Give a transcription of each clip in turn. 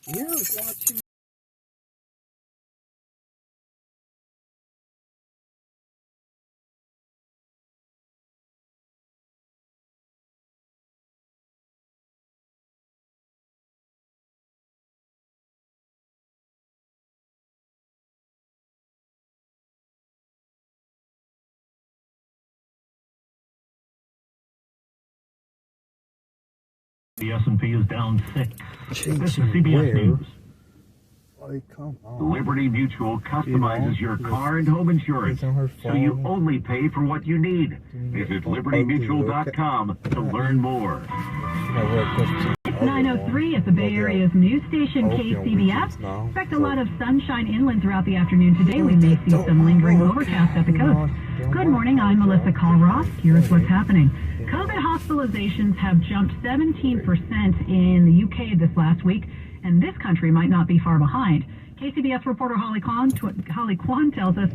You're watching. The S&P is down 6. This is Chasing CBS where? News. Like, come on. Liberty Mutual customizes your car and home insurance, It's on her so you phone. only pay for what you need. Visit libertymutual.com to learn more. It's 9:03 at the Bay Area's news station KCBS. Expect a lot of sunshine inland throughout the afternoon today. We may see some lingering overcast at the coast. Good morning, I'm Melissa Colross. Here's what's happening. COVID hospitalizations have jumped 17% in the UK this last week, and this country might not be far behind. KCBS reporter Holly Kwan tells us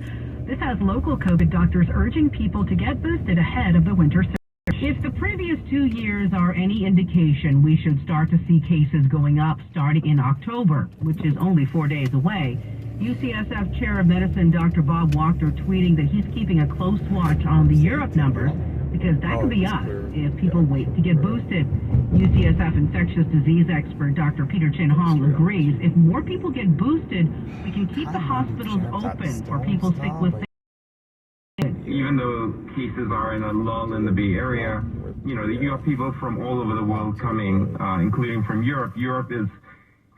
this has local COVID doctors urging people to get boosted ahead of the winter surge. If the previous 2 years are any indication, we should start to see cases going up starting in October, which is only 4 days away. UCSF Chair of Medicine Dr. Bob Wachter tweeting that he's keeping a close watch on the Europe numbers because that could be us if people wait to get boosted. UCSF infectious disease expert Dr. Peter Chin Hong agrees if more people get boosted, we can keep the hospitals open for people sick with even though cases are in a lull in the Bay Area, you have people from all over the world coming, including from Europe. Europe is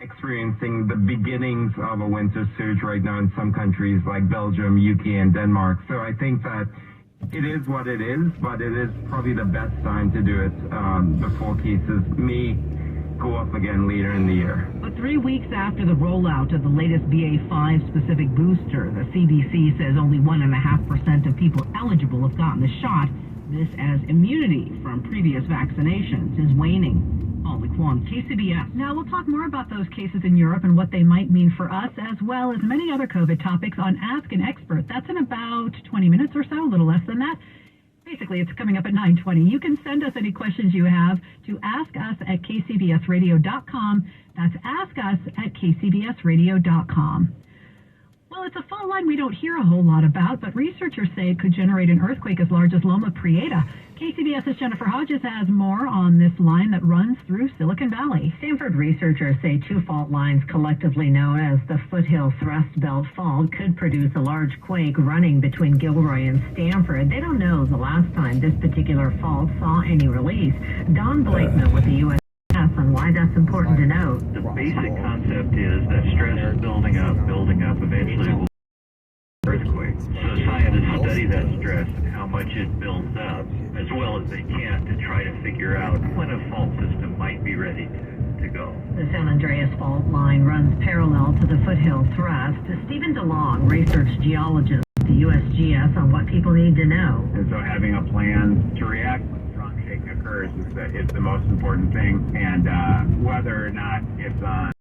experiencing the beginnings of a winter surge right now in some countries like Belgium, UK, and Denmark. So I think that it is what it is, but it is probably the best time to do it before cases may go up again later in the year. But 3 weeks after the rollout of the latest BA.5 specific booster, the CDC says only 1.5% of people eligible have gotten the shot. This as immunity from previous vaccinations is waning. Holly Kwan, KCBS. Now we'll talk more about those cases in Europe and what they might mean for us, as well as many other COVID topics on Ask an Expert. That's in about 20 minutes or so, a little less than that. Basically, it's coming up at 9:20. You can send us any questions you have to askus@kcbsradio.com. That's askus@kcbsradio.com. Well, it's a fault line we don't hear a whole lot about, but researchers say it could generate an earthquake as large as Loma Prieta. KCBS's Jennifer Hodges has more on this line that runs through Silicon Valley. Stanford researchers say two fault lines, collectively known as the Foothill Thrust Belt Fault, could produce a large quake running between Gilroy and Stanford. They don't know the last time this particular fault saw any release. Don Blakeman with the U.S. on why that's important to note. The basic concept is that stress is building up, eventually it will be an earthquake. So scientists study that stress and how much it builds up, as well as they can, to try to figure out when a fault system might be ready to go. The San Andreas fault line runs parallel to the Foothill Thrust. Stephen DeLong, research geologist at the USGS, on what people need to know. And so having a plan to react when strong shaking occurs is the most important thing. And whether or not it's on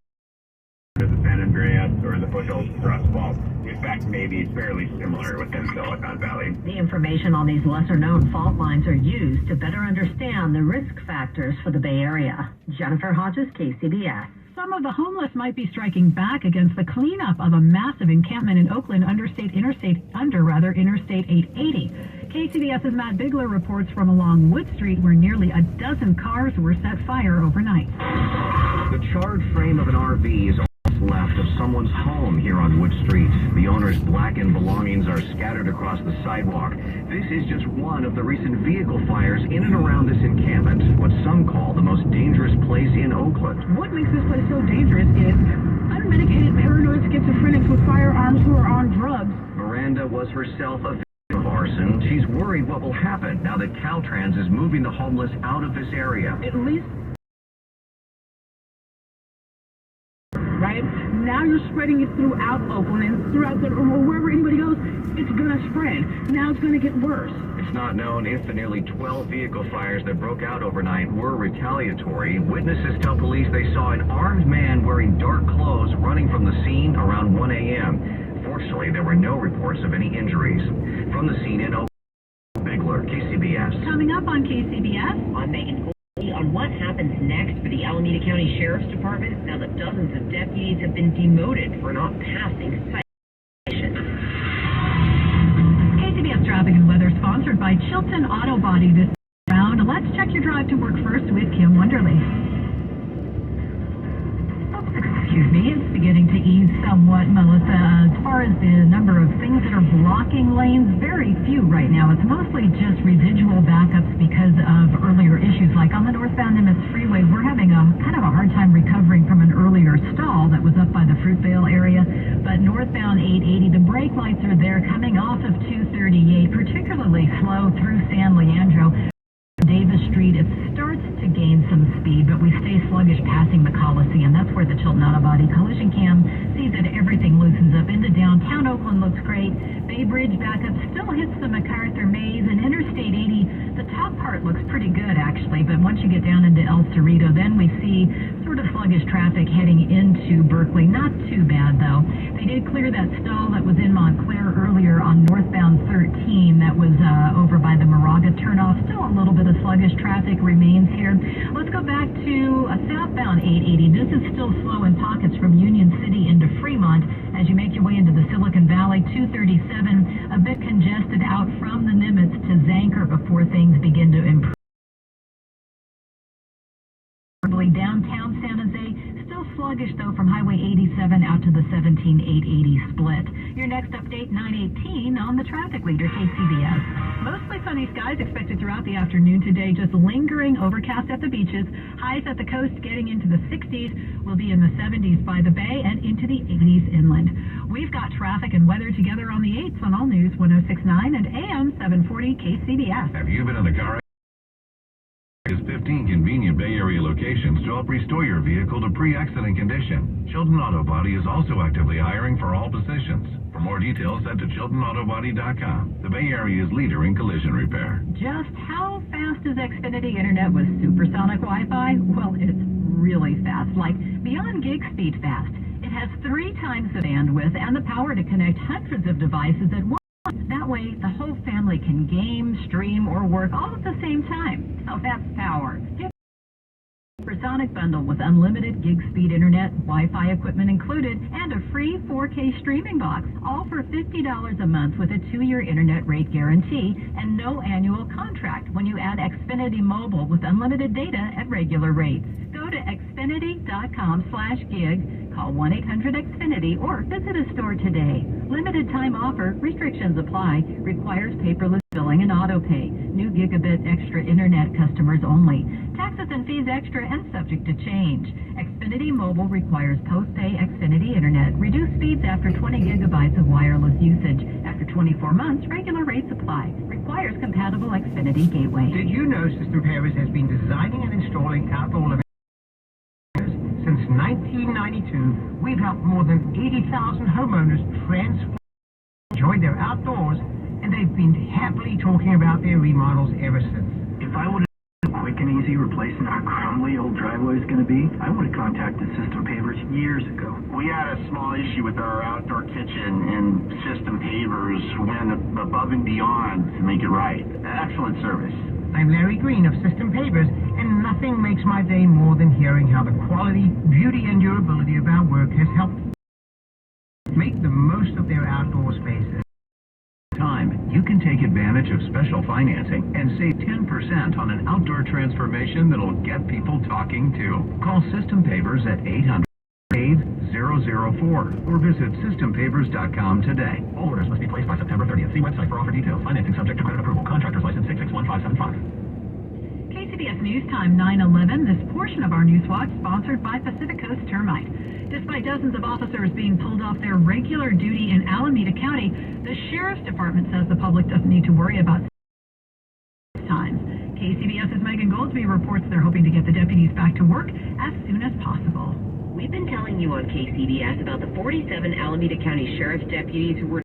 the San Andreas or the Foothill Thrust Fault, in fact, may be fairly similar within Silicon Valley. The information on these lesser-known fault lines are used to better understand the risk factors for the Bay Area. Jennifer Hodges, KCBS. Some of the homeless might be striking back against the cleanup of a massive encampment in Oakland under Interstate 880. KCBS's Matt Bigler reports from along Wood Street, where nearly a dozen cars were set fire overnight. The charred frame of an RV is left of someone's home here on Wood Street. The owner's blackened belongings are scattered across the sidewalk. This is just one of the recent vehicle fires in and around this encampment, what some call the most dangerous place in Oakland. What makes this place so dangerous is unmedicated paranoid schizophrenics with firearms who are on drugs. Miranda was herself a victim of arson. She's worried what will happen now that Caltrans is moving the homeless out of this area. At least right? Now you're spreading it throughout Oakland and throughout wherever anybody goes, it's going to spread. Now it's going to get worse. It's not known if the nearly 12 vehicle fires that broke out overnight were retaliatory. Witnesses tell police they saw an armed man wearing dark clothes running from the scene around 1 a.m. Fortunately, there were no reports of any injuries. From the scene in Oakland, Bigler, KCBS. Coming up on KCBS. I'm making On what happens next for the Alameda County Sheriff's Department now that dozens of deputies have been demoted for not passing citations. KCBS Traffic and Weather sponsored by Chilton Auto Body this round. Let's check your drive to work first with Kim Wonderly. Excuse me, it's beginning to ease somewhat, Melissa. As far as the number of things that are blocking lanes, very few right now. It's mostly just residual backups because of earlier issues. Like on the northbound Nimitz Freeway, we're having a kind of a hard time recovering from an earlier stall that was up by the Fruitvale area. But northbound 880, the brake lights are there coming off of 238, particularly slow through San Leandro. Davis Street, it starts to gain some speed, but we stay sluggish passing the Coliseum. That's where the Chilton Auto Body collision cam sees that everything loosens up into downtown Oakland. Looks great. Bay Bridge backup still hits the MacArthur Maze, and Interstate 80, the top part looks pretty good actually, but once you get down into El Cerrito, then we see sort of sluggish traffic heading into Berkeley. Not too bad though. They did clear that stall that was in Montclair earlier on northbound 13 that was over by the Moraga turnoff. Still a little bit of sluggish traffic remains here. Let's go back to southbound 880. This is still slow in pockets from Union City into Fremont as you make your way into the Silicon Valley. 237 a bit congested out from the Nimitz to Zanker before things begin to improve. Downtown San Jose, still sluggish though from Highway 87 out to the 17880 split. Your next update, 9:18 on the traffic leader, KCBS. Mostly sunny skies expected throughout the afternoon today, just lingering overcast at the beaches. Highs at the coast getting into the 60s. We'll be in the 70s by the bay and into the 80s inland. We've got traffic and weather together on the 8s on All News 106.9 and AM 740 KCBS. Have you been in the car? Is 15 convenient Bay Area locations to help restore your vehicle to pre-accident condition. Chilton Auto Body is also actively hiring for all positions. For more details, head to ChiltonAutoBody.com. The Bay Area's leader in collision repair. Just how fast is Xfinity Internet with supersonic Wi-Fi? Well, it's really fast, like beyond gig speed fast. It has 3 times the bandwidth and the power to connect hundreds of devices at once. That way, the whole family can game, stream, or work all at the same time. Now that's power. Get a supersonic bundle with unlimited gig speed internet, Wi-Fi equipment included, and a free 4K streaming box, all for $50 a month with a 2-year internet rate guarantee and no annual contract when you add Xfinity Mobile with unlimited data at regular rates. Go to xfinity.com/gig. Call 1-800-XFINITY or visit a store today. Limited time offer. Restrictions apply. Requires paperless billing and auto pay. New gigabit extra internet customers only. Taxes and fees extra and subject to change. Xfinity Mobile requires post-pay Xfinity Internet. Reduced speeds after 20 gigabytes of wireless usage. After 24 months, regular rates apply. Requires compatible Xfinity gateway. Did you know System Pavers has been designing and installing outdoor living since 1992? We've helped more than 80,000 homeowners enjoy their outdoors, and they've been happily talking about their remodels ever since. If I would have quick and easy replacing our crumbly old driveway is going to be, I would have contacted System Pavers years ago. We had a small issue with our outdoor kitchen, and System Pavers went above and beyond to make it right. Excellent service. I'm Larry Green of System Pavers, and nothing makes my day more than hearing how the quality, beauty, and durability of our work has helped make the most of their outdoor spaces. You can take advantage of special financing and save 10% on an outdoor transformation that'll get people talking too. Call System Pavers at 800-8004 or visit SystemPavers.com today. All orders must be placed by September 30th. See website for offer details. Financing subject to credit approval. Contractor's license 661575. KCBS News Time 9/11. This portion of our News Watch sponsored by Pacific Coast Termite. Despite dozens of officers being pulled off their regular duty in Alameda County, the Sheriff's Department says the public doesn't need to worry about times. KCBS's Megan Goldsby reports they're hoping to get the deputies back to work as soon as possible. We've been telling you on KCBS about the 47 Alameda County Sheriff's deputies who were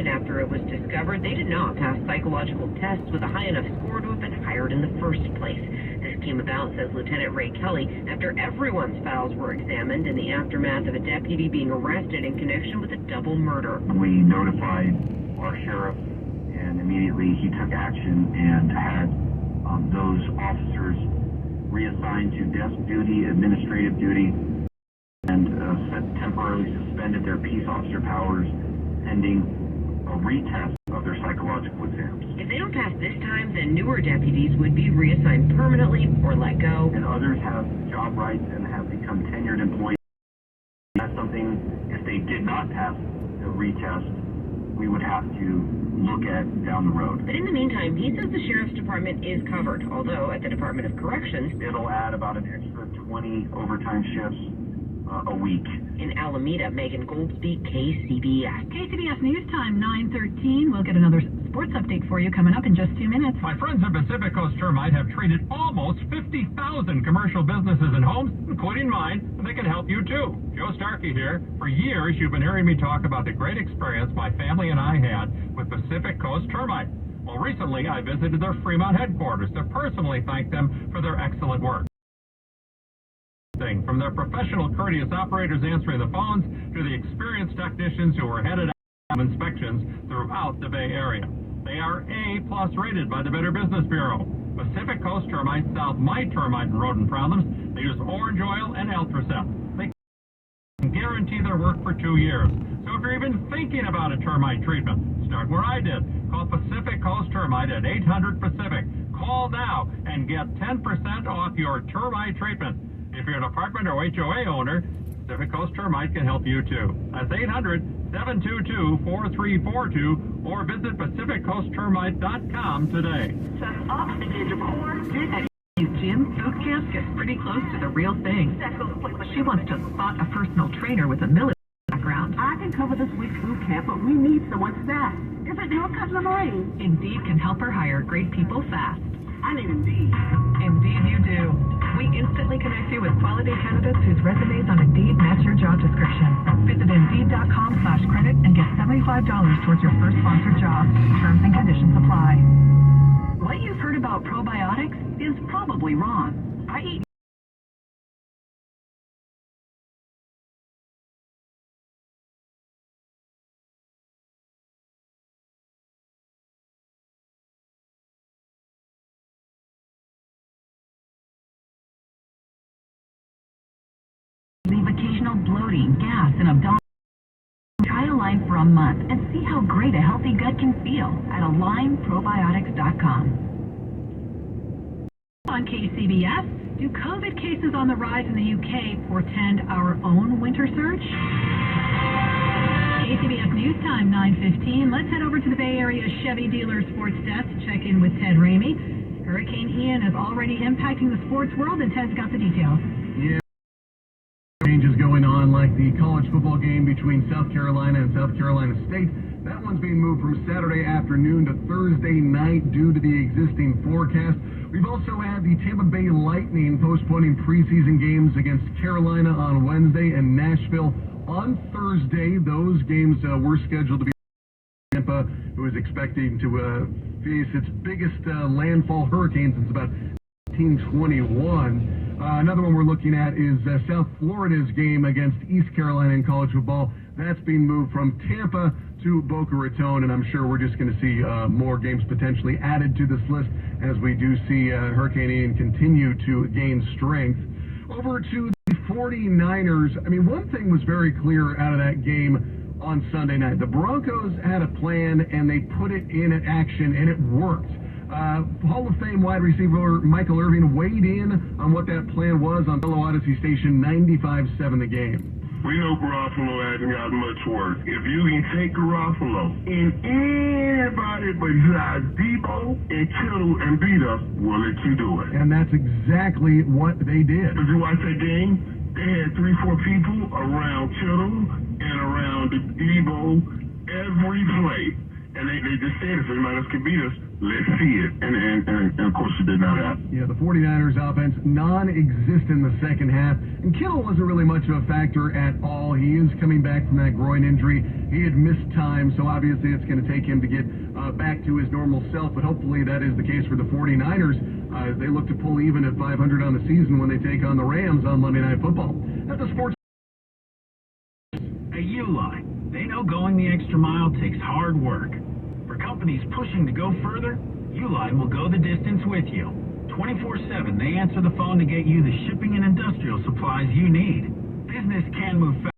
after it was discovered they did not pass psychological tests with a high enough score to have been hired in the first place. This came about, says Lieutenant Ray Kelly, after everyone's files were examined in the aftermath of a deputy being arrested in connection with a double murder. We notified our sheriff, and immediately he took action and had those officers reassigned to desk duty, administrative duty, and temporarily suspended their peace officer powers pending a retest of their psychological exams. If they don't pass this time, then newer deputies would be reassigned permanently or let go. And others have job rights and have become tenured employees. That's something, if they did not pass the retest, we would have to look at down the road. But in the meantime, he says the Sheriff's Department is covered, although at the Department of Corrections, it'll add about an extra 20 overtime shifts a week. In Alameda, Megan Goldsby, KCBS. KCBS News Time, 9:13. We'll get another sports update for you coming up in just 2 minutes. My friends at Pacific Coast Termite have treated almost 50,000 commercial businesses and homes, including mine, and they can help you too. Joe Starkey here. For years, you've been hearing me talk about the great experience my family and I had with Pacific Coast Termite. Well, recently, I visited their Fremont headquarters to personally thank them for their excellent work. From their professional, courteous operators answering the phones to the experienced technicians who were headed out on inspections throughout the Bay Area. They are A+ rated by the Better Business Bureau. Pacific Coast Termite solve my termite and rodent problems. They use orange oil and Ultracell. They can guarantee their work for 2 years. So if you're even thinking about a termite treatment, start where I did. Call Pacific Coast Termite at 800-PACIFIC. Call now and get 10% off your termite treatment. If you're an apartment or HOA owner, Pacific Coast Termite can help you too. That's 800-722-4342 or visit PacificCoastTermite.com today. Jim, boot camp gets pretty close to the real thing. She wants to spot a personal trainer with a military background. I can cover this week's boot camp, but we need someone fast. Is it your cousin Marin? Indeed can help her hire great people fast. I need Indeed. Indeed you do. We instantly connect you with quality candidates whose resumes on Indeed match your job description. Visit Indeed.com/credit and get $75 towards your first sponsored job. Terms and conditions apply. What you've heard about probiotics is probably wrong. I eat leave occasional bloating, gas, and abdominal. Try a line for a month and see how great a healthy gut can feel at AlignProbiotics.com. On KCBS, do COVID cases on the rise in the UK portend our own winter surge? KCBS News Time, 9:15. Let's head over to the Bay Area Chevy Dealer Sports Desk to check in with Ted Ramey. Hurricane Ian is already impacting the sports world, and Ted's got the details. Yeah. Changes going on, like the college football game between South Carolina and South Carolina State. That one's being moved from Saturday afternoon to Thursday night due to the existing forecast. We've also had the Tampa Bay Lightning postponing preseason games against Carolina on Wednesday and Nashville on Thursday. Those games were scheduled to be Tampa, who is expecting to face its biggest landfall hurricane since about 1921. Another one we're looking at is South Florida's game against East Carolina in college football. That's being moved from Tampa to Boca Raton, and I'm sure we're just going to see more games potentially added to this list as we do see Hurricane Ian continue to gain strength. Over to the 49ers. I mean, one thing was very clear out of that game on Sunday night. The Broncos had a plan, and they put it in action, and it worked. Hall of Fame wide receiver Michael Irvin weighed in on what that plan was on Fellow Odyssey Station 95.7 The Game. We know Garofalo hasn't got much work. If you can take Garofalo and anybody besides Debo and Kittle and beat us, we'll let you do it. And that's exactly what they did. Did you watch that game? They had 3-4 people around Kittle and around Debo every play. And they just said, if anybody else can beat us, let's see it. And of course, it did not happen. Yeah, the 49ers offense non-existent in the second half. And Kittle wasn't really much of a factor at all. He is coming back from that groin injury. He had missed time, so obviously it's going to take him to get back to his normal self. But hopefully that is the case for the 49ers. They look to pull even at 500 on the season when they take on the Rams on Monday Night Football. At the sports. Hey, Uline. They know going the extra mile takes hard work. For companies pushing to go further, Uline will go the distance with you. 24/7, they answer the phone to get you the shipping and industrial supplies you need. Business can move fast.